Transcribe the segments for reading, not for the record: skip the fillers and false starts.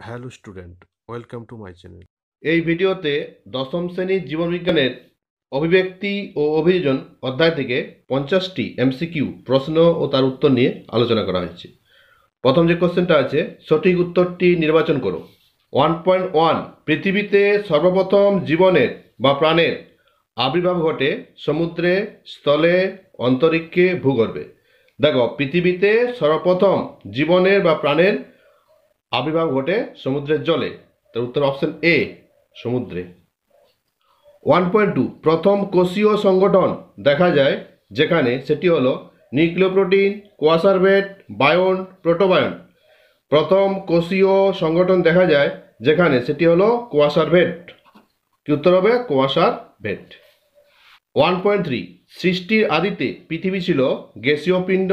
Hello student, welcome to my channel. এই ভিডিওতে দশম শ্রেণীর জীবনবিজ্ঞানের অভিব্যক্তি ও অভিযোজন অধ্যায় থেকে 50টি এমসিকিউ প্রশ্ন ও তার উত্তর নিয়ে আলোচনা করা হয়েছে। প্রথম যে কোশ্চেনটা আছে, সঠিক উত্তরটি নির্বাচন করো। 1.1 পৃথিবীতে সর্বপ্রথম জীবনের বা প্রাণের আবির্ভাব ঘটে সমুদ্রে, স্থলে, অন্তরিক্ষে, ভূগর্ভে। দেখো, পৃথিবীতে সর্বপ্রথম জীবনের বা প্রাণের আবির্ভাব ঘটে সমুদ্রের জলে। তার উত্তর অপশন এ, সমুদ্রে। 1.2 প্রথম কোষীয় সংগঠন দেখা যায় যেখানে, সেটি হলো নিউক্লিওপ্রোটিন, কোয়াসারভেট, বায়ন, প্রোটোবায়ন। প্রথম কোষীয় সংগঠন দেখা যায় যেখানে, সেটি হলো কোয়াসারভেট। কি উত্তর হবে? কোয়াসারভেট। 1.3 সৃষ্টির আদিতে পৃথিবী ছিল গ্যাসীয় পিণ্ড,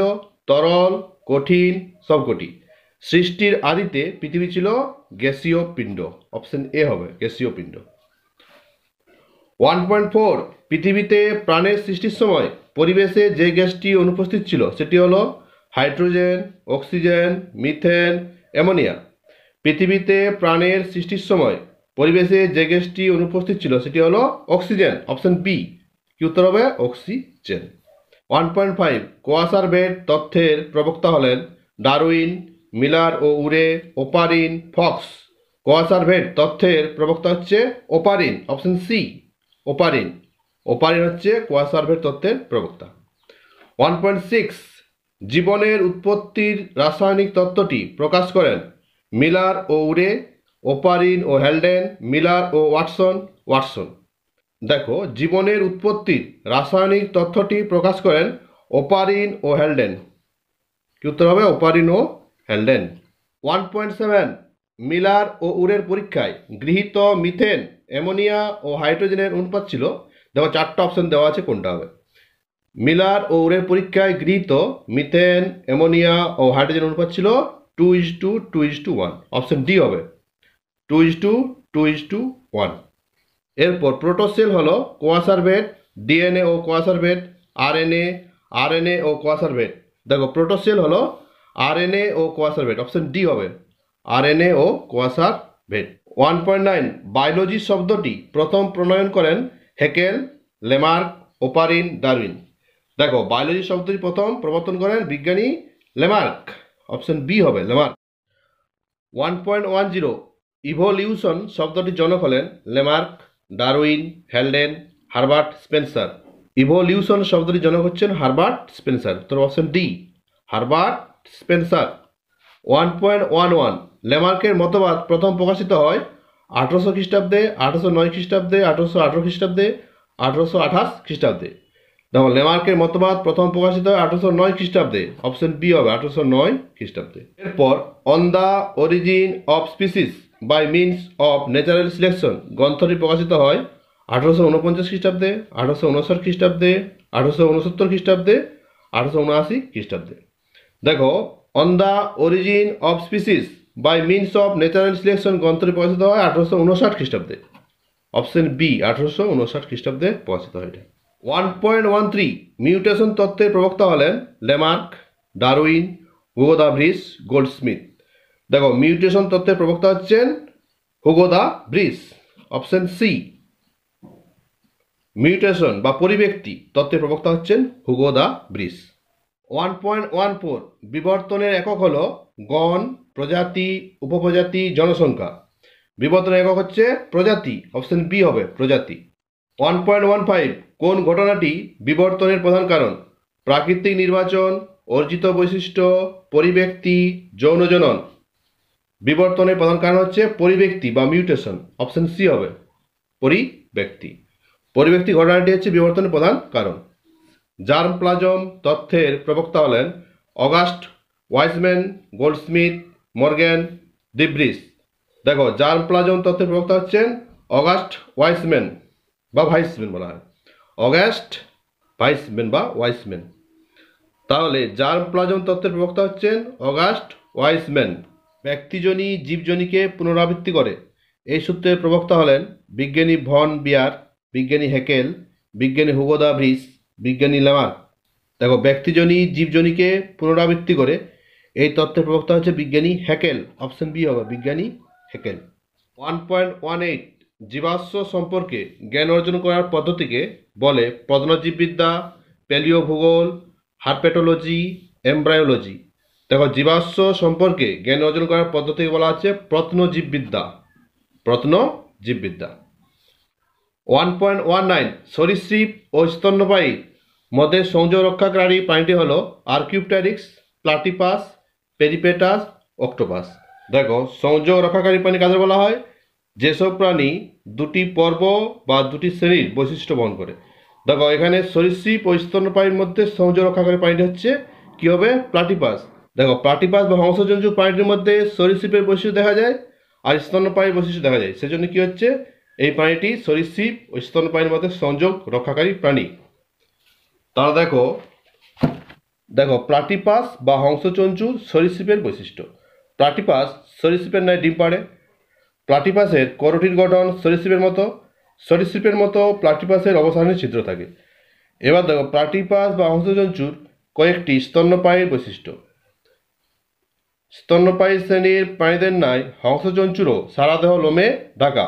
তরল, কঠিন, সবকটি। সৃষ্টির আদিতে পৃথিবী ছিল গ্যাসীয় পিণ্ড। অপশন এ হবে, গ্যাসীয় পিণ্ড। 1.4 পৃথিবীতে প্রাণের সৃষ্টির সময় পরিবেশে যে গ্যাসটি অনুপস্থিত ছিল সেটি হলো হাইড্রোজেন, অক্সিজেন, মিথেন, অ্যামোনিয়া। পৃথিবীতে প্রাণের সৃষ্টির সময় পরিবেশে যে গ্যাসটি অনুপস্থিত ছিল সেটি হলো অক্সিজেন। Option B. কি উত্তর হবে? অক্সিজেন। 1.5 কোয়াসারভেট তত্ত্বের প্রবক্তা হলেন ডারউইন, মিলার ও উরে, ওপারিন, ফক্স। কোয়াসারভেট তত্ত্বের প্রবক্তা হচ্ছে Oparin. Option C, Oparin. Oparin হচ্ছে কোয়াসারভেট তত্ত্বের প্রবক্তা। 1.6 জীবনের উৎপত্তির রাসায়নিক তত্ত্বটি প্রকাশ করেন মিলার ও উরে, ওপারিন ও হ্যালডেন, মিলার ও ওয়াটসন। দেখো, জীবনের উৎপত্তির রাসায়নিক তথ্যটি প্রকাশ করেন ওপারিন ও হ্যালডেন। কি উত্তর হবে? ওপারিন ও হ্যালডেন। 1.7 মিলার ও উরের পরীক্ষায় গৃহীত মিথেন, অ্যামোনিয়া ও হাইড্রোজেনের অনুপাত ছিল। দেখো, 4টা অপশন দেওয়া আছে, কোনটা হবে? মিলার ও উরের পরীক্ষায় গৃহীত মিথেন, অ্যামোনিয়া ও হাইড্রোজেন অনুপাত ছিল 2:2:1। অপশন ডি হবে, 2:2:1। এরপর প্রোটোসেল হলো কোয়াসারভেট, ডিএনএ ও কোয়াসারভেট, আরএনএ ও কোয়াসারভেট। দেখো, প্রোটোসেল হলো আরএনএ ও কোয়াসারভেট। অপশন ডি হবে, আরএনএ ও কোয়াসারভেট। 1.9 বায়োলজি শব্দটি প্রথম প্রণয়ন করেন হেকেল, লেমার্ক, ওপারিন, ডারউইন। দেখো, বায়োলজি শব্দটি প্রথম প্রবর্তন করেন বিজ্ঞানী লেমার্ক। অপশন বি হবে, লেমার্ক। 1.10 ইভলিউশন শব্দটির জনক হলেন লেমার্ক, Darwin, Haldane, Herbert Spencer. Evolution শব্দটির জনক হচ্ছেন হারবার্ট স্পেন্সার। তো অপশন ডি, হারবার্ট স্পেন্সার। 1.11 লেমার্কের মতবাদ প্রথম প্রকাশিত হয় 1800 খ্রিস্টাব্দে, 1809 খ্রিস্টাব্দে, 1818 খ্রিস্টাব্দে, 1828 খ্রিস্টাব্দে। দেখো, লেমার্কের মতবাদ প্রথম প্রকাশিত হয় 1809 খ্রিস্টাব্দে। অপশন বি হবে, 1809 খ্রিস্টাব্দে। এরপর on the origin of species by means of natural selection গ্রন্থটি প্রকাশিত হয় 1849 খ্রিস্টাব্দে, 1859 খ্রিস্টাব্দে, 1869 খ্রিস্টাব্দে, 1879 খ্রিস্টাব্দে। দেখো, on the origin of species by means of natural selection গ্রন্থটি প্রকাশিত হয় 1859 খ্রিস্টাব্দে। অপশন বি, 1859 খ্রিস্টাব্দে প্রকাশিত হয় এটা। 1.13 মিউটেশন তত্ত্বের প্রবক্তা হলেন লেমার্ক, ডারউইন, হুগো দা ব্রিস, গোল্ডস্মিথ। দেখো, মিউটেশন তত্ত্বের প্রবক্তা হচ্ছেন হুগো দা ব্রিস। অপশন সি, মিউটেশন বা পরিব্যক্তি তত্ত্বের প্রবক্তা হচ্ছেন হুগো দা ব্রিস। 1.14 বিবর্তনের একক হলো গণ, প্রজাতি, উপপ্রজাতি, জনসংখ্যা। বিবর্তনের একক হচ্ছে প্রজাতি। অপশন বি হবে, প্রজাতি। 1.15 কোন ঘটনাটি বিবর্তনের প্রধান কারণ? প্রাকৃতিক নির্বাচন, অর্জিত বৈশিষ্ট্য, পরিব্যক্তি, যৌন জনন। বিবর্তনের প্রধান কারণ হচ্ছে পরিব্যক্তি বা মিউটেশন। অপশন সি হবে, পরিব্যক্তি। পরিব্যক্তি ঘটনাটি হচ্ছে বিবর্তনের প্রধান কারণ। জার্ম প্লাজম তত্ত্বের প্রবক্তা হলেন অগাস্ট ওয়াইসম্যান, গোল্ডস্মিথ, মর্গ্যান, ডিব্রিস। দেখো, জার্ম প্লাজম তত্ত্বের প্রবক্তা হচ্ছেন অগাস্ট ওয়াইসম্যান বা ভাইসম্যান বলা হয়, অগাস্ট ভাইসম্যান বা ওয়াইসম্যান। তাহলে জার্ম প্লাজম তত্ত্বের প্রবক্তা হচ্ছেন অগাস্ট ওয়াইসম্যান। ব্যক্তিজনী জীবজনীকে পুনরাবৃত্তি করে, এই সূত্রের প্রবক্তা হলেন বিজ্ঞানী ভন বিয়ার, বিজ্ঞানী হেকেল, বিজ্ঞানী হুগো দা ব্রিস, বিজ্ঞানী লেমার্ক। দেখো, ব্যক্তিজনী জীবজনীকে পুনরাবৃত্তি করে, এই তত্ত্বের প্রবক্তা হচ্ছে বিজ্ঞানী হেকেল। অপশন বি হবে, বিজ্ঞানী হেকেল। 1.18 জীবাশ্ম সম্পর্কে জ্ঞান অর্জন করার পদ্ধতিকে বলে প্রত্নজীববিদ্যা, প্যালিও ভূগোল, হার্পেটোলজি, এমব্রায়োলজি। দেখো, জীবাশ্ম সম্পর্কে জ্ঞান অর্জন করার পদ্ধতিকে বলা হচ্ছে প্রত্নজীববিদ্যা। প্রত্নজীববিদ্যা। 1.19 সরীসৃপ ও স্তন্যপায়ী মধ্যে সংযোগ রক্ষাকারী প্রাণীটি হলো আর্কিওপ্টেরিক্স, প্লাটিপাস, পেরিপেটাস, অক্টোপাস। দেখো, সংযোগ রক্ষাকারী প্রাণী কাদের বলা হয়? যেসব প্রাণী দুটি পর্ব বা দুটি শ্রেণীর বৈশিষ্ট্য বহন করে। দেখো, এখানে সরীসৃপ ও স্তন্যপায়ীর মধ্যে সংযোগ রক্ষাকারী প্রাণীটি হচ্ছে কি হবে? প্লাটিপাস। দেখো, প্লাটিপাস বা হংসজন্তু প্রাণীটির মধ্যে সরীসৃপের বৈশিষ্ট্য দেখা যায় আর স্তন্যপায়ীর বৈশিষ্ট্য দেখা যায়। সেজন্য কি হচ্ছে, এই প্রাণীটি সরীসৃপ ও স্তন্যপায়ীর মধ্যে সংযোগ রক্ষাকারী প্রাণী। তাহলে দেখো প্লাটিপাস বা হংসচঞ্চু সরীসৃপের বৈশিষ্ট্য। প্লাটিপাস সরীসৃপের ন্যায় ডিম পাড়ে। প্লাটিপাসের করোটির গঠন সরীসৃপের মতো। সরীসৃপের মতো প্লাটিপাসের অবসানে ছিদ্র থাকে। এবার দেখো প্লাটিপাস বা হংসচঞ্চুর কয়েকটি স্তন্যপায়ীর বৈশিষ্ট্য। স্তন্যপায়ী শ্রেণীর প্রাণীদের ন্যায় হংসচঞ্চুরও সারা দেহ লোমে ঢাকা।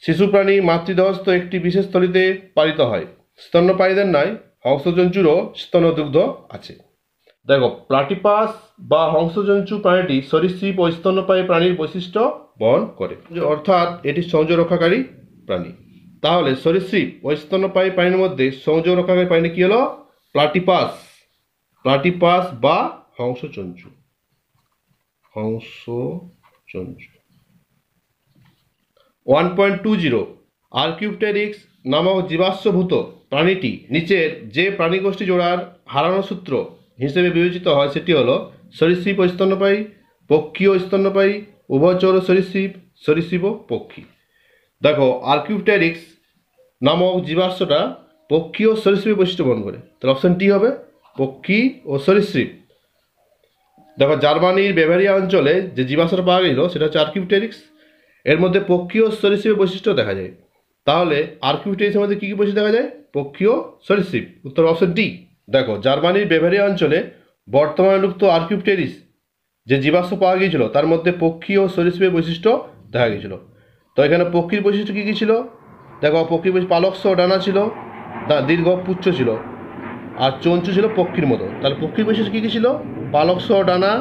শিশু প্রাণী মাতৃদেহস্থ একটি বিশেষ স্থলিতে পালিত হয়। স্তন্যপায়ীদের ন্যায় হংসচঞ্চুরও স্তন্যদুগ্ধ আছে। দেখো, প্লাটিপাস বা হংসচঞ্চু প্রাণীটি সরীসৃপ ও স্তন্যপায়ী প্রাণীর বৈশিষ্ট্য বহন করে, অর্থাৎ এটি সংযোগ রক্ষাকারী প্রাণী। তাহলে সরীসৃপ ও স্তন্যপায়ী প্রাণীর মধ্যে সংযোগ রক্ষাকারী প্রাণী কি হলো? প্লাটিপাস। প্লাটিপাস বা হংসচঞ্চু। হংসচঞ্চু। 1.20 আর্কিওপ্টেরিক্স নামক জীবাশ্মভূত প্রাণীটি নিচের যে প্রাণীগোষ্ঠী জোড়ার হারানো সূত্র হিসেবে বিবেচিত হয় সেটি হলো সরীসৃপ ও স্তন্যপায়ী, পক্ষী ও স্তন্যপায়ী, উভয়চর সরীসৃপ, সরীসৃপ ও পক্ষী। দেখো, আর্কিওপ্টেরিক্স নামক জীবাশ্মটা পক্ষী ও সরীসৃপ বৈশিষ্ট্য বহন করে। তাহলে অপশন টি হবে পক্ষী ও সরীসৃপ। দেখো, জার্মানির বেভারিয়া অঞ্চলে যে জীবাশ্মটা পাওয়া গেল সেটা হচ্ছে আর্কিওপ্টেরিক্স। এর মধ্যে পক্ষী ও সরীসৃপের বৈশিষ্ট্য দেখা যায়। তাহলে আর্কিওপ্টেরিক্সের মধ্যে কী কী বৈশিষ্ট্য দেখা যায়? পক্ষী ও সরীসৃপ। উত্তর অপশন ডি। দেখো, জার্মানির বেভারিয়া অঞ্চলে বর্তমানে লুপ্ত আর্কিওপ্টেরিক্স যে জীবাশ্ম পাওয়া গিয়েছিল তার মধ্যে পক্ষী ও সরীসৃপের বৈশিষ্ট্য দেখা গিয়েছিল। তো এখানে পক্ষীর বৈশিষ্ট্য কী কী ছিল? দেখো, পক্ষীর পালকস ডানা ছিল, দীর্ঘ পুচ্ছ ছিল, আর চঞ্চু ছিল পক্ষীর মতো। তাহলে পক্ষীর বৈশিষ্ট্য কী কী ছিল? পালকস ডানা,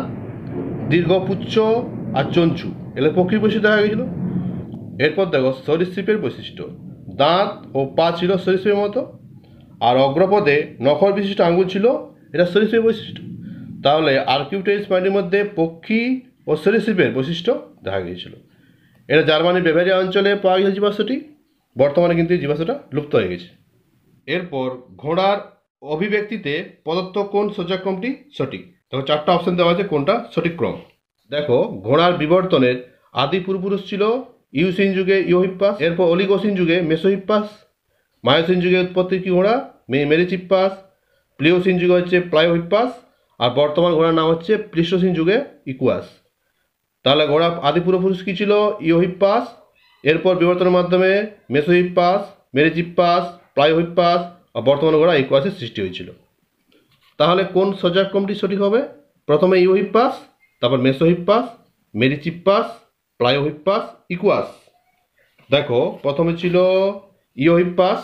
দীর্ঘ পুচ্ছ আর চঞ্চু, এগুলো পক্ষীর বৈশিষ্ট্য দেখা গিয়েছিল। এরপর দেখো সরীসৃপের বৈশিষ্ট্য। দাঁত ও পা ছিল সরীসৃপের মতো, আর অগ্রপদে নখর বিশিষ্ট আঙ্গুল ছিল, এটা সরীসৃপের বৈশিষ্ট্য। তাহলে আর্কিওপ্টেরিক্স প্রাণীর মধ্যে পক্ষী ও সরীসৃপের বৈশিষ্ট্য দেখা গিয়েছিল। এটা জার্মানির বেভারিয়া অঞ্চলে পাওয়া গেছে জীবাশ্মটি। বর্তমানে কিন্তু এই জীবাশ্মটা লুপ্ত হয়ে গেছে। এরপর ঘোড়ার অভিব্যক্তিতে প্রদত্ত কোন সূচকক্রমটি সঠিক? দেখো, চারটা অপশন দেওয়া আছে কোনটা সঠিক ক্রম। দেখো, ঘোড়ার বিবর্তনের আদি পূর্বপুরুষ ছিল ইউসিন যুগে ইওহিপ্পাস, এরপর অলিগোসিন যুগে মেসোহিপ্পাস, মায়োসিন যুগে উৎপত্তি কি ঘোড়া? মেরিচিপ্পাস, প্লিওসিন যুগে হচ্ছে প্লায়োহিপ্পাস, আর বর্তমান ঘোড়ার নাম হচ্ছে প্লিস্টোসিন যুগে ইকুয়াস। তাহলে ঘোড়া আদি পূর্বপুরুষ কি ছিল? ইওহিপ্পাস। এরপর বিবর্তনের মাধ্যমে মেসোহিপ্পাস, মেরিচিপ্পাস, প্লায়োহিপ্পাস আর বর্তমান ঘোড়া ইকুয়াসের সৃষ্টি হয়েছিল। তাহলে কোন সূচকক্রমটি সঠিক হবে? প্রথমে ইওহিপ্পাস, তারপর মেসোহিপ্পাস, মেরিচিপ্পাস, প্লায়োহিপ্পাস, ইকুয়াস। দেখো, প্রথমে ছিল ইওহিপ্পাস,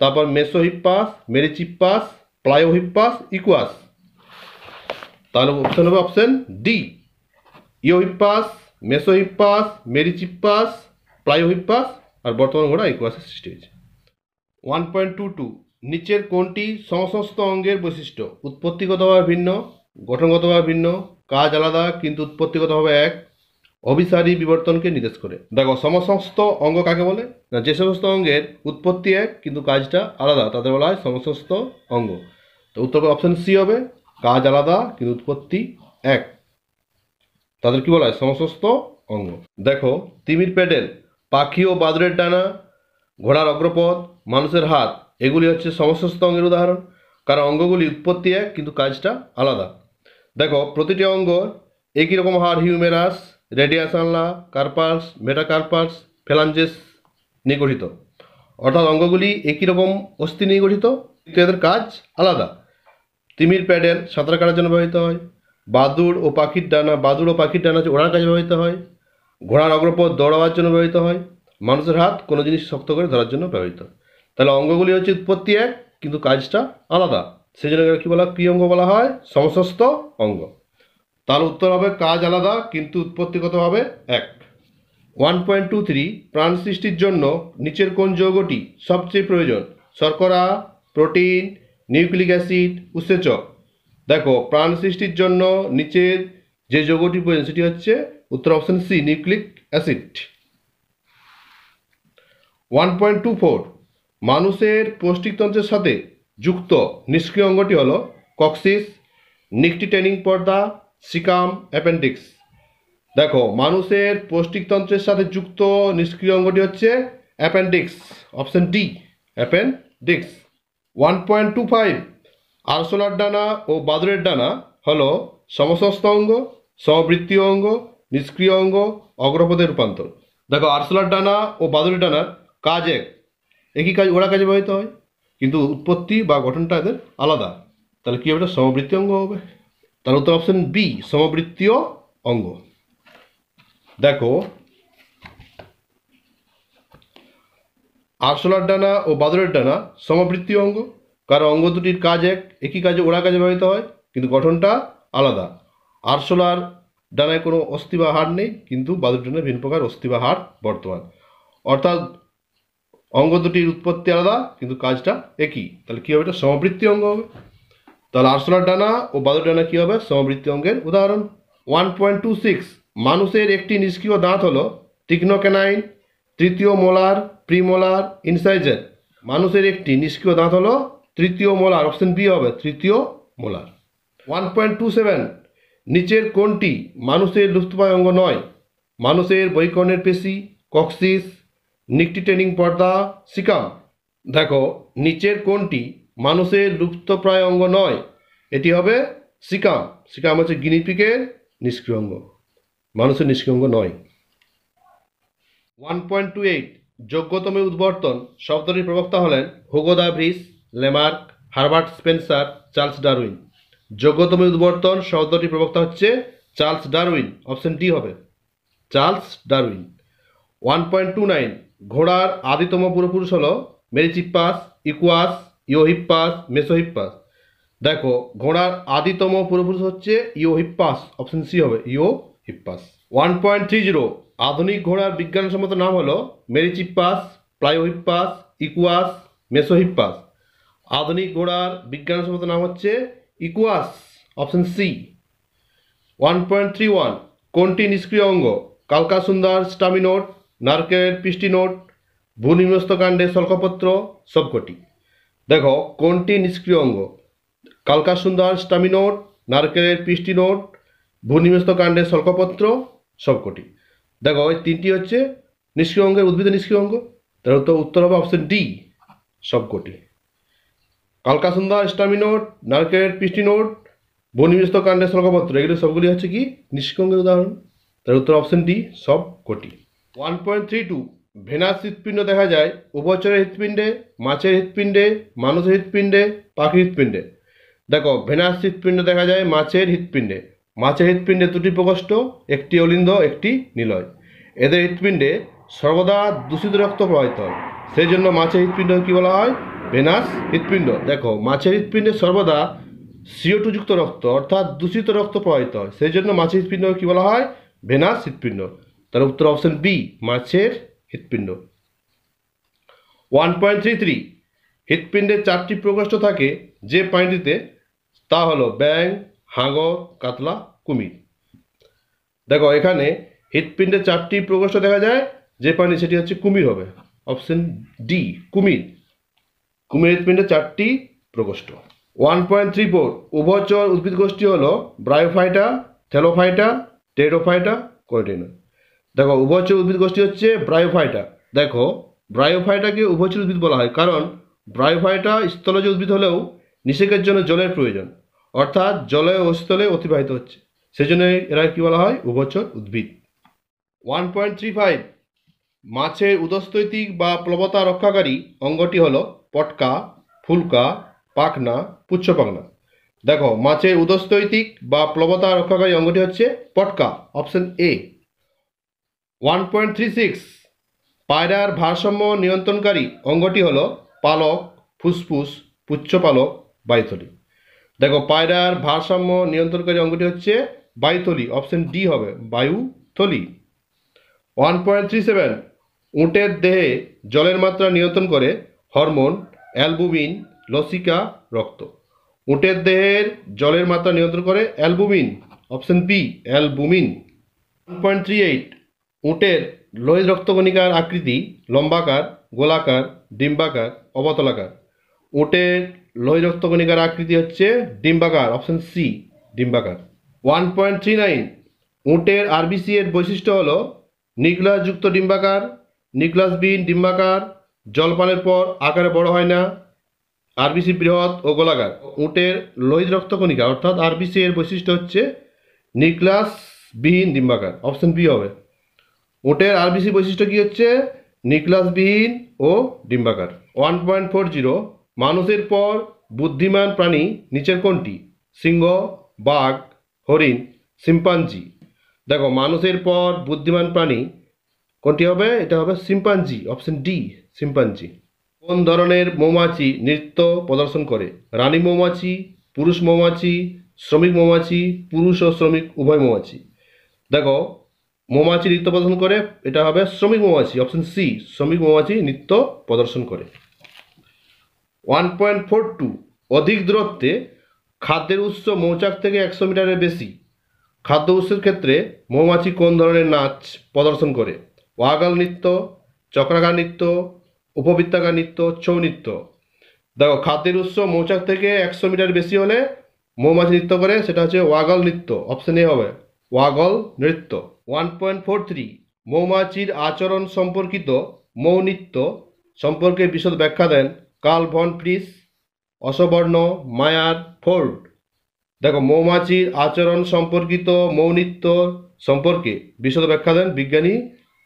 তারপর মেসোহিপ্পাস, মেরিচিপ্পাস, প্লায়োহিপ্পাস, ইকুয়াস। তাহলে অপশন হবে অপশন ডি, ইওহিপ্পাস, মেসোহিপ্পাস, মেরিচিপ্পাস, প্লায়োহিপ্পাস আর বর্তমান ঘোড়া ইকুয়াসের সৃষ্টি হয়েছে। 1.22 নিচের কোনটি সমস্ত অঙ্গের বৈশিষ্ট্য? উৎপত্তিগতভাবে ভিন্ন, গঠনগতভাবে ভিন্ন, কাজ আলাদা কিন্তু উৎপত্তিগতভাবে এক, অভিসারী বিবর্তনকে নির্দেশ করে। দেখো, সমস্ত অঙ্গ কাকে বলে? না, যে সমস্ত অঙ্গের উৎপত্তি এক কিন্তু কাজটা আলাদা তাদের বলা হয় সমস্ত অঙ্গ। তো উত্তর অপশন সি হবে, কাজ আলাদা কিন্তু উৎপত্তি এক, তাদের কি বলা হয়? সমস্ত অঙ্গ। দেখো, তিমির প্যাডেল, পাখি ও বাদুড়ের ডানা, ঘোড়ার অগ্রপদ, মানুষের হাত, এগুলি হচ্ছে সমস্ত অঙ্গের উদাহরণ, কারণ অঙ্গগুলি উৎপত্তি এক কিন্তু কাজটা আলাদা। দেখো, প্রতিটি অঙ্গ একই রকম হাড় হিউমেরাস, রেডিয়াস আনলা, কার্পাস, মেটাকার্পাস, ফ্যালাঞ্জেস নিয়ে গঠিত, অর্থাৎ অঙ্গগুলি একই রকম অস্থি নিয়ে গঠিত কিন্তু এদের কাজ আলাদা। তিমির প্যাডেল সাঁতার কাটার জন্য ব্যবহৃত হয়। বাদুড় ও পাখির ডানা হচ্ছে ওড়ার কাজে ব্যবহৃত হয়। ঘোড়ার অগ্রপথ দৌড়াবার জন্য ব্যবহৃত হয়। মানুষের হাত কোনো জিনিস শক্ত করে ধরার জন্য ব্যবহৃত হয়। তাহলে অঙ্গগুলি হচ্ছে উৎপত্তি এক, কিন্তু কাজটা আলাদা। সেই জন্য কি বলা, কি অঙ্গ বলা হয়? সমস্ত অঙ্গ। তাহলে উত্তর হবে কাজ আলাদা কিন্তু উৎপত্তিগত হবে এক। 1.23 প্রাণ সৃষ্টির জন্য নিচের কোন যৌগটি সবচেয়ে প্রয়োজন? শর্করা, প্রোটিন, নিউক্লিক অ্যাসিড, উৎসেচক। দেখো, প্রাণ সৃষ্টির জন্য নিচের যে যৌগটি প্রয়োজন সেটি হচ্ছে উত্তর অপশন সি, নিউক্লিক অ্যাসিড। 1.24 মানুষের পৌষ্টিকতন্ত্রের সাথে যুক্ত নিষ্ক্রিয় অঙ্গটি হলো কক্সিস, নিকটিটেনিং পর্দা, সিকাম, অ্যাপেন্ডিক্স। দেখো, মানুষের পৌষ্টিকতন্ত্রের সাথে যুক্ত নিষ্ক্রিয় অঙ্গটি হচ্ছে অ্যাপেন্ডিক্স, অপশন ডি, অ্যাপেন্ডিক্স। 1.25 আরশোলার ডানা ও বাদুড়ের ডানা হলো সমস্ত অঙ্গ, সমবৃত্তীয় অঙ্গ, নিষ্ক্রিয় অঙ্গ, অগ্রপথের রূপান্তর। দেখো, আরশোলার ডানা ও বাদুড়ের ডানার কাজ একই কাজ, ওরা কাজে ব্যবহৃত হয়, কিন্তু উৎপত্তি বা গঠনটা এদের আলাদা। তাহলে কি হবে? সমবৃত্তীয় অঙ্গ হবে। তার উত্তর অপশন বি, সমবৃত্তীয় অঙ্গ। দেখো, আরশোলার ডানা ও বাদুড়ের ডানা সমবৃত্তীয় অঙ্গ, কারণ অঙ্গ দুটির কাজ একই কাজে ওরা কাজে ব্যবহৃত হয়, কিন্তু গঠনটা আলাদা। আরশোলার ডানায় কোনো অস্থি বা হাড় নেই, কিন্তু বাদুড়ের ডানায় ভিন্ন প্রকার অস্থি বা হাড় বর্তমান। অর্থাৎ অঙ্গ দুটির উৎপত্তি আলাদা কিন্তু কাজটা একই। তাহলে কী হবে? এটা সমবৃত্তীয় অঙ্গ হবে। তাহলে আরশোলার ডানা ও বাদুড়ের ডানা কী হবে? সমবৃত্তীয় অঙ্গের উদাহরণ। 1.26 মানুষের একটি নিষ্ক্রিয় দাঁত হলো তীক্ষ্ণ ক্যানাইন, তৃতীয় মোলার, প্রিমোলার, ইনসাইজার। মানুষের একটি নিষ্ক্রিয় দাঁত হলো তৃতীয় মোলার, অপশন বি হবে, তৃতীয় মোলার। 1.27 নিচের কোনটি মানুষের লুপ্তপ্রায় অঙ্গ নয়? মানুষের বৈকর্ণের পেশি, কক্সিস, নিকটিটেনিং পর্দা, সিকাম। দেখো, নিচের কোনটি মানুষের লুপ্তপ্রায় অঙ্গ নয়? এটি হবে সিকাম। সিকাম হচ্ছে গিনিপিগের নিষ্ক্রিয় অঙ্গ, মানুষের নিষ্ক্রিয় অঙ্গ নয়। 1.28 যোগ্যতম উদ্বর্তন শব্দটির প্রবক্তা হলেন Hugo de Vries, Lamarck, Herbert Spencer, Charles Darwin. যোগ্যতম উদ্বর্তন শব্দটির প্রবক্তা হচ্ছে চার্লস ডারউইন, অপশন ডি হবে, চার্লস ডারউইন। 1.29 ঘোড়ার আদিতম পূর্বপুরুষ হল মেরিচিপ্পাস, ইকুয়াস, ইওহিপ্পাস, মেসোহিপ্পাস। দেখো, ঘোড়ার আদিতম পূর্বপুরুষ হচ্ছে ইওহিপ্পাস, অপশন সি হবে, ইওহিপ্পাস। 1.30 আধুনিক ঘোড়ার বিজ্ঞানসম্মত নাম হলো মেরিচিপ্পাস, প্লাইওহিপ্পাস, ইকুয়াস, মেসোহিপ্পাস। আধুনিক ঘোড়ার বিজ্ঞানসম্মত নাম হচ্ছে ইকুয়াস, অপশন সি। 1.31 কোনটি নিষ্ক্রিয় অঙ্গ? কালকাসুন্দার স্টামিনোট, নারকেলের পিস্টিনোট, ভূনিম্নস্থ কাণ্ডের শল্কপত্র, সবকটি। দেখো, কোনটি নিষ্ক্রিয় অঙ্গ? কালকাসুন্দার স্টামিনোট, নারকেলের পিস্টিনোট, ভূনিম্নস্থ কাণ্ডের শল্কপত্র, সবকটি। দেখো, ওই তিনটি হচ্ছে নিষ্ক্রিয় অঙ্গের উদ্ভিদের নিষ্ক্রিয় অঙ্গ। তার উত্তর হবে অপশন ডি, সবকটি। কালকাসুন্দা, স্টামিনোট, নারকেলের পিস্টিনোট, ভূনিম্নস্থ কাণ্ডের শল্কপত্র, এগুলো সবগুলি হচ্ছে কি নিষ্ক্রিয় অঙ্গের উদাহরণ। তার উত্তর অপশন ডি, সবকটি। 1.32 ভেনাস হৃৎপিণ্ড দেখা যায় উভচরের হৃৎপিণ্ডে, মাছের হৃৎপিণ্ডে, মানুষের হৃৎপিণ্ডে, পাখির হৃৎপিণ্ডে। দেখো, ভেনাস হৃৎপিণ্ড দেখা যায় মাছের হৃৎপিণ্ডে। মাছের হৃৎপিণ্ডে দুটি প্রকোষ্ঠ, একটি অলিন্দ, একটি নিলয়। এদের হৃৎপিণ্ডে সর্বদা দূষিত রক্ত প্রবাহিত হয়, সেই জন্য মাছের হৃৎপিণ্ড কী বলা হয়? ভেনাস হৃৎপিণ্ড। দেখো, মাছের হৃৎপিণ্ডে সর্বদা CO2 যুক্ত রক্ত, অর্থাৎ দূষিত রক্ত প্রবাহিত হয়, সেই জন্য মাছের হৃৎপিণ্ড কী বলা হয়? ভেনাস হৃৎপিণ্ড। তার উত্তর অপশন বি, মাছের হৃৎপিণ্ড। 1.33 হৃৎপিণ্ডের 4টি প্রকোষ্ঠ থাকে যে প্রাণীটিতে, তা হলো ব্যাঙ, হাঙর, কাতলা, কুমির। দেখো, এখানে হৃৎপিণ্ডের 4টি প্রকোষ্ঠ দেখা যায় যে প্রাণী, সেটি হচ্ছে কুমির হবে, অপশন ডি, কুমির। কুমির হৃৎপিণ্ডের 4টি প্রকোষ্ঠ। 1.34 উভচর উদ্ভিদ গোষ্ঠী হলো ব্রায়োফাইটা, থ্যালোফাইটা, টেরোফাইটা, কোয়েটিনা। দেখো, উভচর উদ্ভিদ গোষ্ঠী হচ্ছে ব্রায়োফাইটা। দেখো, ব্রায়োফাইটাকে উভচর উদ্ভিদ বলা হয় কারণ ব্রায়োফাইটা স্থলজ উদ্ভিদ হলেও নিষেকের জন্য জলের প্রয়োজন, অর্থাৎ জলে ও স্থলে অতিবাহিত হচ্ছে, সেজন্য এরা কি বলা হয়? উভচর উদ্ভিদ। 1.35 মাছের উদস্থৈতিক বা প্লবতা রক্ষাকারী অঙ্গটি হলো পটকা, ফুলকা, পাখনা, পুচ্ছপাখনা। দেখো, মাছের উদস্থৈতিক বা প্লবতা রক্ষাকারী অঙ্গটি হচ্ছে পটকা, অপশন এ। 1.36 পায়রার ভারসাম্য নিয়ন্ত্রণকারী অঙ্গটি হলো পালক, ফুসফুস, পুচ্ছপালক, বায়ুথলি। দেখো পায়রার ভারসাম্য নিয়ন্ত্রণকারী অঙ্গটি হচ্ছে বায়ুথলি, অপশন ডি হবে বায়ুথলি। 1.37 উটের দেহে জলের মাত্রা নিয়ন্ত্রণ করে হরমোন, অ্যালবুমিন, লসিকা, রক্ত। উটের দেহের জলের মাত্রা নিয়ন্ত্রণ করে অ্যালবুমিন, অপশন বি অ্যালবুমিন। 1.38 উটের লোহিত রক্তকণিকার আকৃতি লম্বাকার, গোলাকার, ডিম্বাকার, অবতলাকার। উটের লোহিত রক্তকণিকার আকৃতি হচ্ছে ডিম্বাকার, অপশন সি ডিম্বাকার। 1.39 উটের আরবিসি এর বৈশিষ্ট্য হলো নিউক্লিয়াসযুক্ত ডিম্বাকার, নিউক্লিয়াসবিহীন ডিম্বাকার, জলপানের পর আকারে বড় হয় না, আরবিসি বৃহৎ ও গোলাকার। উটের লোহিত রক্তকণিকা অর্থাৎ আরবিসি এর বৈশিষ্ট্য হচ্ছে নিউক্লিয়াসবিহীন ডিম্বাকার, অপশন বি হবে। উটের আরবিসি বৈশিষ্ট্য কি হচ্ছে নিউক্লিয়াসবিহীন ও ডিম্বাকার। 1.40 মানুষের পর বুদ্ধিমান প্রাণী নিচের কোনটি? সিংহ, বাঘ, হরিণ, শিম্পাঞ্জি। দেখো মানুষের পর বুদ্ধিমান প্রাণী কোনটি হবে? এটা হবে শিম্পাঞ্জি, অপশন ডি শিম্পাঞ্জি। কোন ধরনের মৌমাছি নৃত্য প্রদর্শন করে? রানী মৌমাছি, পুরুষ মৌমাছি, শ্রমিক মৌমাছি, পুরুষ ও শ্রমিক উভয় মৌমাছি। দেখো মৌমাছি নৃত্য প্রদর্শন করে, এটা হবে শ্রমিক মৌমাছি, অপশন সি শ্রমিক মৌমাছি নৃত্য প্রদর্শন করে। 1.42 অধিক দূরত্বে খাদ্যের উৎস মৌচাক থেকে 100 মিটারের বেশি। খাদ্য উৎসের ক্ষেত্রে মৌমাছি কোন ধরনের নাচ প্রদর্শন করে? ওয়াগল নৃত্য, চক্রাকার নৃত্য, উপবৃত্তাকার নৃত্য, ছৌ নৃত্য। দেখো খাদ্যের উৎস মৌচাক থেকে 100 মিটার বেশি হলে মৌমাছি নৃত্য করে, সেটা হচ্ছে ওয়াগল নৃত্য, অপশন এ হবে ওয়াগল নৃত্য। 1.43 মৌমাছির আচরণ সম্পর্কিত মৌ নৃত্য সম্পর্কে বিশদ ব্যাখ্যা দেন কার্ল ভন ফ্রিস, অসবর্ণ, মায়ার, ফোর্ড। দেখো মৌমাছির আচরণ সম্পর্কিত মৌ নৃত্য সম্পর্কে বিশদ ব্যাখ্যা দেন বিজ্ঞানী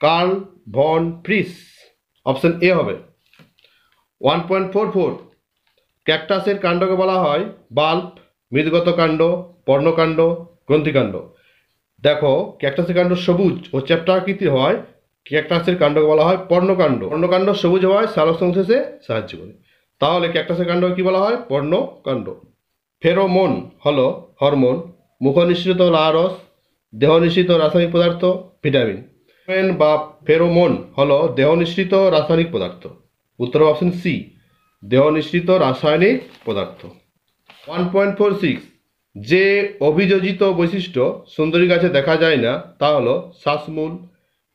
Karl von Frisch, option A হবে। 1.44 ক্যাকটাসের কাণ্ডকে বলা হয় বাল্ব, মৃদগত কাণ্ড, পর্ণকাণ্ড, গ্রন্থিকাণ্ড। দেখো ক্যাকটাসের কাণ্ড সবুজ ও চ্যাপ্টা আকৃতির হয়, ক্যাকটাসের কাণ্ডকে বলা হয় পর্ণকাণ্ড। পর্ণকাণ্ড সবুজ হওয়ায় সালোকসংশ্লেষে সাহায্য করে, তাহলে ক্যাকটাসের কাণ্ডকে কি বলা হয়? পর্ণকাণ্ড। ফেরোমোন হলো হরমোন, মুখনিঃসৃত লারস, দেহনিঃসৃত রাসায়নিক পদার্থ, ভিটামিন। বা ফেরোমোন হলো দেহনিঃসৃত রাসায়নিক পদার্থ, উত্তর অপশন সি দেহনিঃসৃত রাসায়নিক পদার্থ। 1.46 যে অভিযোজিত বৈশিষ্ট্য সুন্দরী গাছে দেখা যায় না তা হলো শ্বাসমূল,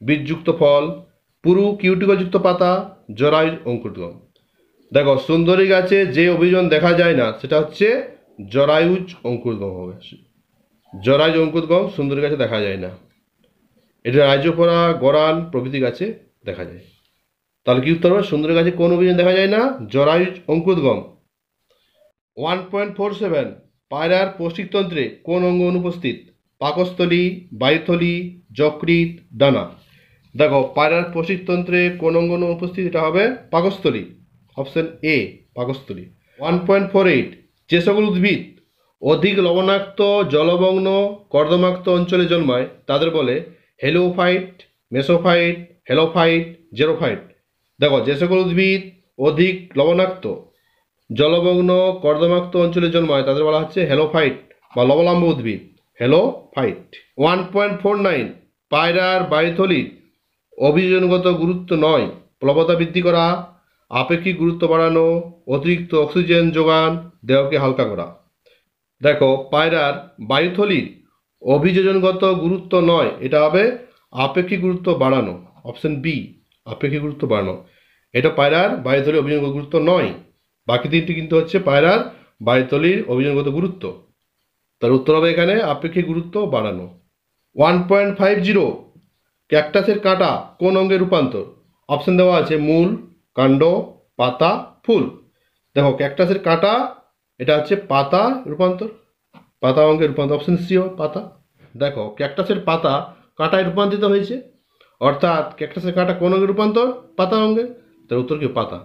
বীজযুক্ত ফল, পুরু কিউটিকলযুক্ত পাতা, জরায়ুজ অঙ্কুরোদ্গম। দেখো সুন্দরী গাছে যে অভিযোজন দেখা যায় না সেটা হচ্ছে জরায়ুজ অঙ্কুরোদ্গম হবে। জরায়ুজ অঙ্কুরোদ্গম সুন্দরী গাছে দেখা যায় না, এটা রাইজোফোরা, গরান প্রভৃতি গাছে দেখা যায়। তাহলে কি উত্তর হবে? সুন্দরী গাছে কোন অভিযোজন দেখা যায় না? জরায়ুজ অঙ্কুরোদ্গম। 1.47 পায়রার পৌষ্টিকতন্ত্রে কোন অঙ্গ অনুপস্থিত? পাকস্থলী, বায়ুথলি, যকৃৎ, ডানা। দেখো পায়রার পৌষ্টিকতন্ত্রে কোন অঙ্গ অনুপস্থিত? এটা হবে পাকস্থলী, অপশন এ পাকস্থলী। 1.48 যে সকল উদ্ভিদ অধিক লবণাক্ত, জলমগ্ন, কর্দমাক্ত অঞ্চলে জন্মায় তাদের বলে হেলিওফাইট, মেসোফাইট, হেলোফাইট, জেরোফাইট। দেখো যে সকল উদ্ভিদ অধিক লবণাক্ত, জলমগ্ন, কর্দমাক্ত অঞ্চলে জন্মায় তাদের বলা হচ্ছে হেলোফাইট বা লবলাম্ব উদ্ভিদ, হেলোফাইট। 1.49 পায়রার বায়ুথলির অভিযোজনগত গুরুত্ব নয় প্লবতা বৃদ্ধি করা, আপেক্ষিক গুরুত্ব বাড়ানো, অতিরিক্ত অক্সিজেন যোগান, দেহকে হালকা করা। দেখো পায়রার বায়ুথলির অভিযোজনগত গুরুত্ব নয়, এটা হবে আপেক্ষিক গুরুত্ব বাড়ানো, অপশন বি আপেক্ষিক গুরুত্ব বাড়ানো। এটা পায়রার বায়ুথলির অভিযোজনগত গুরুত্ব নয়, বাকি তিনটি কিন্তু হচ্ছে পায়রার বায়ুথলির অভিযোজনগত গুরুত্ব। তার উত্তর হবে এখানে আপেক্ষিক গুরুত্ব বাড়ানো। 1.50 ক্যাকটাসের কাঁটা কোন অঙ্গে রূপান্তর? অপশন দেওয়া আছে মূল, কাণ্ড, পাতা, ফুল। দেখো ক্যাকটাসের কাঁটা এটা হচ্ছে পাতা রূপান্তর, পাতা অঙ্গে রূপান্তর, অপশন সি পাতা। দেখো ক্যাকটাসের পাতা কাঁটায় রূপান্তরিত হয়েছে, অর্থাৎ ক্যাকটাসের কাঁটা কোন অঙ্গে রূপান্তর? পাতা অঙ্গে, তার উত্তর কি পাতা।